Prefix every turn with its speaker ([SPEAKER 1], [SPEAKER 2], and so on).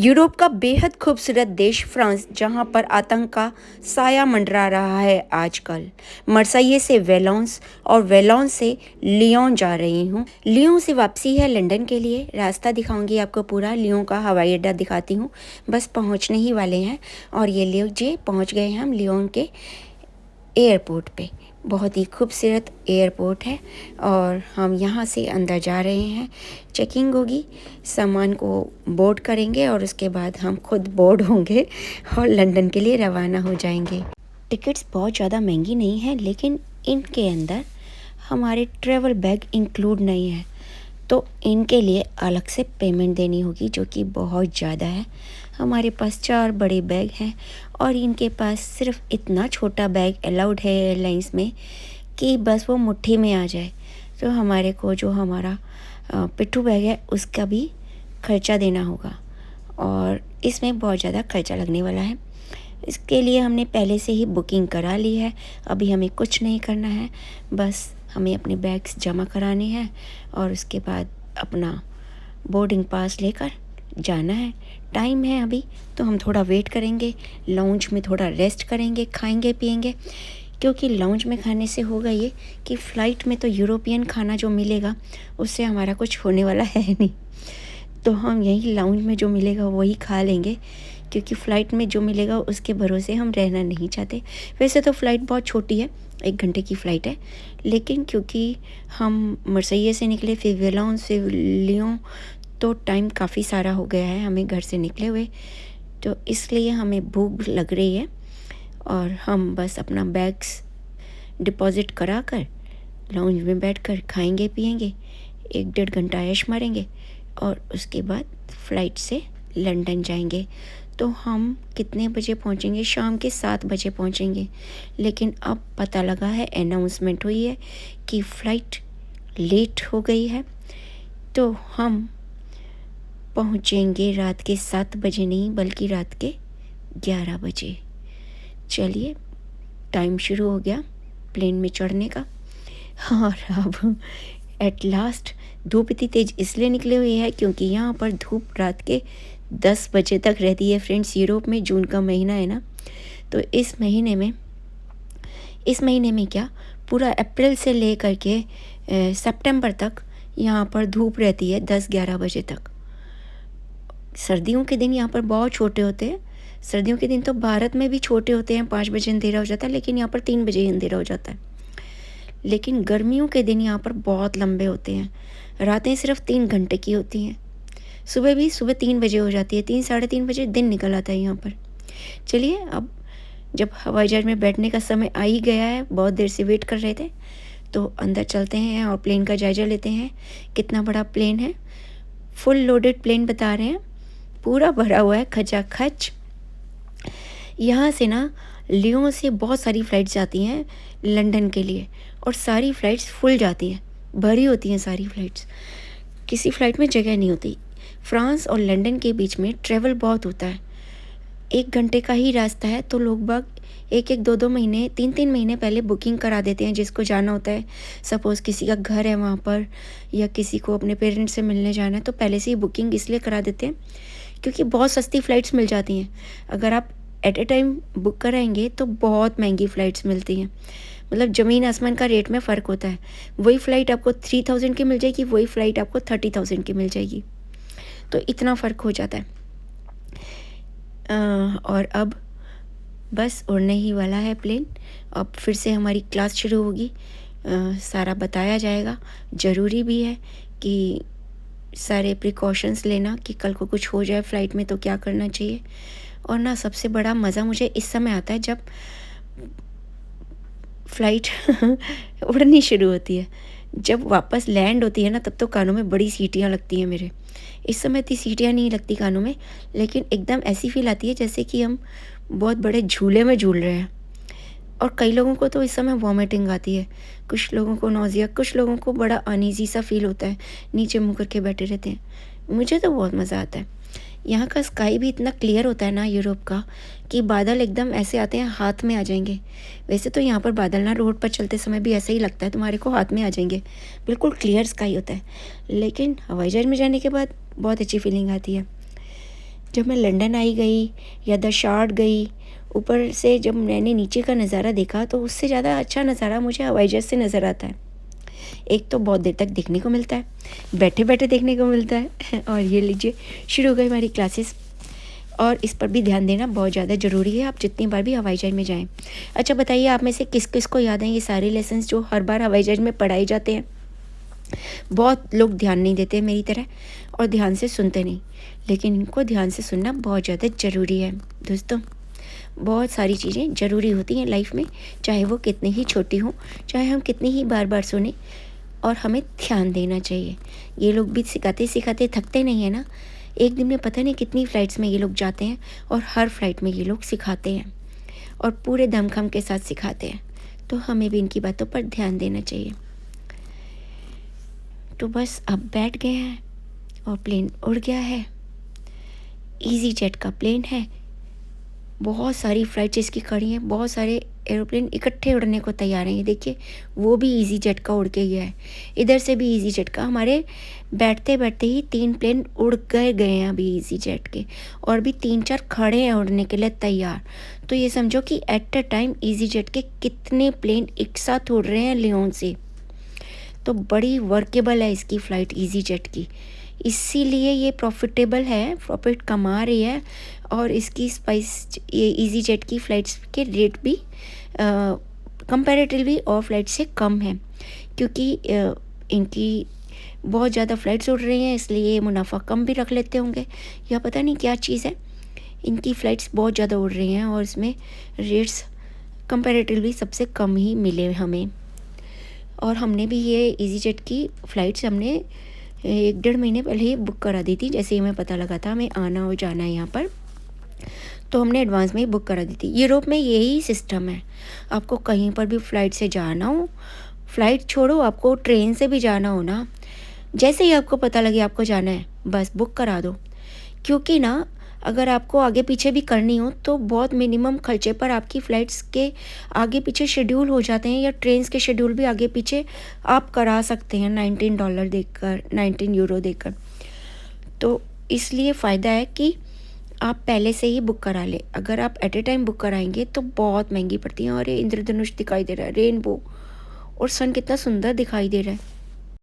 [SPEAKER 1] Europe का बेहद खूबसूरत देश फ्रांस, जहां पर आतंक का साया मंडरा रहा है आजकल। मर्साइये से वेलोंस और वेलोंस से लियोन जा रही हूं। लियोन से वापसी है लंदन के लिए। रास्ता दिखाऊंगी आपको पूरा। लियोन का हवाई अड्डा दिखाती हूं। बस पहुंचने ही वाले हैं और ये लीजिए पहुंच गए हैं हम लियोन के एयरपोर्ट पे। बहुत ही खूबसूरत एयरपोर्ट है और हम यहाँ से अंदर जा रहे हैं। चेकिंग होगी, सामान को बोर्ड करेंगे और उसके बाद हम खुद बोर्ड होंगे और लंदन के लिए रवाना हो जाएंगे। टिकट्स बहुत ज़्यादा महंगी नहीं है, लेकिन इनके अंदर हमारे ट्रैवल बैग इंक्लूड नहीं है, तो इनके लिए अलग से पेमेंट देनी होगी, जो कि बहुत ज़्यादा है। हमारे पास 4 बड़े बैग हैं और इनके पास सिर्फ इतना छोटा बैग अलाउड है एयरलाइंस में कि बस वो मुट्ठी में आ जाए। तो हमारे को जो हमारा पिट्ठू बैग है उसका भी खर्चा देना होगा और इसमें बहुत ज़्यादा खर्चा लगने वाला है। इसके लिए हमने पहले से ही बुकिंग करा ली है। अभी हमें कुछ नहीं करना है, बस हमें अपने बैग्स जमा कराने हैं और उसके बाद अपना बोर्डिंग पास लेकर जाना है। टाइम है अभी, तो हम थोड़ा वेट करेंगे। लाउंज में थोड़ा रेस्ट करेंगे, खाएंगे पिएंगे, क्योंकि लाउंज में खाने से होगा ये कि फ़्लाइट में तो यूरोपियन खाना जो मिलेगा उससे हमारा कुछ होने वाला है नहीं, तो हम यहीं लाउंज में जो मिलेगा वही खा लेंगे, क्योंकि फ़्लाइट में जो मिलेगा उसके भरोसे हम रहना नहीं चाहते। वैसे तो फ़्लाइट बहुत छोटी है, 1 घंटे की फ़्लाइट है, लेकिन क्योंकि हम मर्सिये से निकले फिर वेलोंस फिर लियोन, तो टाइम काफ़ी सारा हो गया है हमें घर से निकले हुए, तो इसलिए हमें भूख लग रही है और हम बस अपना बैग्स डिपॉज़िट करा कर लाउंज में बैठकर खाएंगे पिएंगे, 1-1.5 घंटा ऐश मारेंगे और उसके बाद फ़्लाइट से लंदन जाएंगे। तो हम कितने बजे पहुंचेंगे? शाम के 7 बजे पहुंचेंगे, लेकिन अब पता लगा है, अनाउंसमेंट हुई है कि फ़्लाइट लेट हो गई है, तो हम पहुंचेंगे रात के 7 बजे नहीं बल्कि रात के 11 बजे। चलिए, टाइम शुरू हो गया प्लेन में चढ़ने का और अब एट लास्ट धूप इतनी तेज़ इसलिए निकली हुई है क्योंकि यहाँ पर धूप रात के 10 बजे तक रहती है। फ्रेंड्स, यूरोप में जून का महीना है ना, तो इस महीने में क्या पूरा अप्रैल से ले कर के सितंबर तक यहाँ पर धूप रहती है 10-11 बजे तक। सर्दियों के दिन यहाँ पर बहुत छोटे होते हैं। सर्दियों के दिन तो भारत में भी छोटे होते हैं, 5 बजे अंधेरा हो जाता है, लेकिन यहाँ पर 3 बजे ही अंधेरा हो जाता है। लेकिन गर्मियों के दिन यहाँ पर बहुत लंबे होते हैं, रातें सिर्फ 3 घंटे की होती हैं। सुबह 3 बजे हो जाती है, 3 साढ़े 3 बजे दिन निकल आता है यहाँ पर। चलिए, अब जब हवाई जहाज में बैठने का समय आ ही गया है, बहुत देर से वेट कर रहे थे, तो अंदर चलते हैं और प्लेन का जायज़ा लेते हैं। कितना बड़ा प्लेन है, फुल लोडेड प्लेन बता रहे हैं, पूरा भरा हुआ है खचाखच। यहाँ से ना लियोन से बहुत सारी फ़्लाइट्स जाती हैं लंदन के लिए और सारी फ़्लाइट्स फुल जाती हैं, भरी होती हैं सारी फ़्लाइट्स, किसी फ़्लाइट में जगह नहीं होती। फ्रांस और लंदन के बीच में ट्रैवल बहुत होता है, 1 घंटे का ही रास्ता है, तो लोग बाग 1-1, 2-2 महीने, 3-3 महीने पहले बुकिंग करा देते हैं जिसको जाना होता है। सपोज़ किसी का घर है वहाँ पर या किसी को अपने पेरेंट्स से मिलने जाना है, तो पहले से ही बुकिंग इसलिए करा देते हैं क्योंकि बहुत सस्ती फ़्लाइट्स मिल जाती हैं। अगर आप एट ए टाइम बुक कराएंगे तो बहुत महंगी फ़्लाइट्स मिलती हैं, मतलब ज़मीन आसमान का रेट में फ़र्क होता है। वही फ़्लाइट आपको 3000 की मिल जाएगी, वही फ़्लाइट आपको 30,000 की मिल जाएगी, तो इतना फ़र्क हो जाता है। और अब बस उड़ने ही वाला है प्लेन। अब फिर से हमारी क्लास शुरू होगी, सारा बताया जाएगा। ज़रूरी भी है कि सारे प्रिकॉशंस लेना कि कल को कुछ हो जाए फ़्लाइट में तो क्या करना चाहिए। और ना सबसे बड़ा मज़ा मुझे इस समय आता है जब फ़्लाइट उड़नी शुरू होती है, जब वापस लैंड होती है ना, तब तो कानों में बड़ी सीटियाँ लगती हैं मेरे। इस समय इतनी सीटियाँ नहीं लगती कानों में, लेकिन एकदम ऐसी फील आती है जैसे कि हम बहुत बड़े झूले में झूल रहे हैं। और कई लोगों को तो इस समय वॉमिटिंग आती है, कुछ लोगों को नौजिया, कुछ लोगों को बड़ा अनईज़ी सा फील होता है, नीचे मुँह करके बैठे रहते हैं। मुझे तो बहुत मज़ा आता है। यहाँ का स्काई भी इतना क्लियर होता है ना यूरोप का, कि बादल एकदम ऐसे आते हैं हाथ में आ जाएंगे। वैसे तो यहाँ पर बादल ना रोड पर चलते समय भी ऐसे ही लगता है तुम्हारे को हाथ में आ जाएंगे, बिल्कुल क्लियर स्काई होता है, लेकिन हवाई जहाज में जाने के बाद बहुत अच्छी फीलिंग आती है। जब मैं लंदन आई गई या द शार्ड गई, ऊपर से जब मैंने नीचे का नज़ारा देखा तो उससे ज़्यादा अच्छा नज़ारा मुझे हवाई जहाज़ से नज़र आता है। एक तो बहुत देर तक देखने को मिलता है, बैठे बैठे देखने को मिलता है। और ये लीजिए शुरू हो गई हमारी क्लासेस, और इस पर भी ध्यान देना बहुत ज़्यादा ज़रूरी है, आप जितनी बार भी हवाई जहाज़ में जाएं। अच्छा बताइए, आप में से किस किस को याद हैं ये सारे लेसन्स जो हर बार हवाई जहाज़ में पढ़ाए जाते हैं? बहुत लोग ध्यान नहीं देते मेरी तरह, और ध्यान से सुनते नहीं, लेकिन इनको ध्यान से सुनना बहुत ज़्यादा ज़रूरी है दोस्तों। बहुत सारी चीज़ें ज़रूरी होती हैं लाइफ में, चाहे वो कितनी ही छोटी हों, चाहे हम कितनी ही बार बार सुने, और हमें ध्यान देना चाहिए। ये लोग भी सिखाते सिखाते थकते नहीं है ना। एक दिन में पता नहीं कितनी फ़्लाइट्स में ये लोग जाते हैं, और हर फ्लाइट में ये लोग सिखाते हैं, और पूरे दमखम के साथ सिखाते हैं। तो हमें भी इनकी बातों पर ध्यान देना चाहिए। तो बस अब बैठ गए हैं और प्लेन उड़ गया है। ईज़ी जेट का प्लेन है, बहुत सारी फ़्लाइट्स इसकी खड़ी हैं, बहुत सारे एरोप्लेन इकट्ठे उड़ने को तैयार हैं। ये देखिए, वो भी ईज़ी जेट का उड़ के गया है, इधर से भी ईज़ी जेट का। हमारे बैठते बैठते ही 3 प्लेन उड़ गए हैं अभी ईज़ी जेट के, और भी 3-4 खड़े हैं उड़ने के लिए तैयार। तो ये समझो कि at a time easy jet के कितने प्लेन एक साथ उड़ रहे हैं लियोन से। तो बड़ी वर्केबल है इसकी फ़्लाइट ईज़ी जेट की, इसीलिए ये प्रॉफिटेबल है, प्रॉफिट कमा रही है। और इसकी ये ईज़ी जेट की फ़्लाइट्स के रेट भी कंपैरेटिवली और फ्लाइट से कम है, क्योंकि इनकी बहुत ज़्यादा फ़्लाइट्स उड़ रही हैं, इसलिए ये मुनाफा कम भी रख लेते होंगे, या पता नहीं क्या चीज़ है। इनकी फ़्लाइट्स बहुत ज़्यादा उड़ रही हैं, और इसमें रेट्स कंपैरेटिवली सबसे कम ही मिले हमें। और हमने भी ये ईज़ी जेट की फ़्लाइट्स हमने 1-1.5 महीने पहले ही बुक करा दी थी। जैसे ही हमें पता लगा था हमें आना और जाना है यहाँ पर, तो हमने एडवांस में ही बुक करा दी थी। यूरोप में यही सिस्टम है, आपको कहीं पर भी फ़्लाइट से जाना हो, फ़्लाइट छोड़ो, आपको ट्रेन से भी जाना हो ना, जैसे ही आपको पता लगे आपको जाना है, बस बुक करा दो। क्योंकि ना, अगर आपको आगे पीछे भी करनी हो तो बहुत मिनिमम खर्चे पर आपकी फ़्लाइट्स के आगे पीछे शेड्यूल हो जाते हैं, या ट्रेन्स के शेड्यूल भी आगे पीछे आप करा सकते हैं $19 देकर, 19 यूरो देकर। तो इसलिए फ़ायदा है कि आप पहले से ही बुक करा लें। अगर आप एट ए टाइम बुक कराएंगे तो बहुत महंगी पड़ती हैं। और ये इंद्रधनुष दिखाई दे रहा है, रेनबो, और सन कितना सुंदर दिखाई दे रहा है।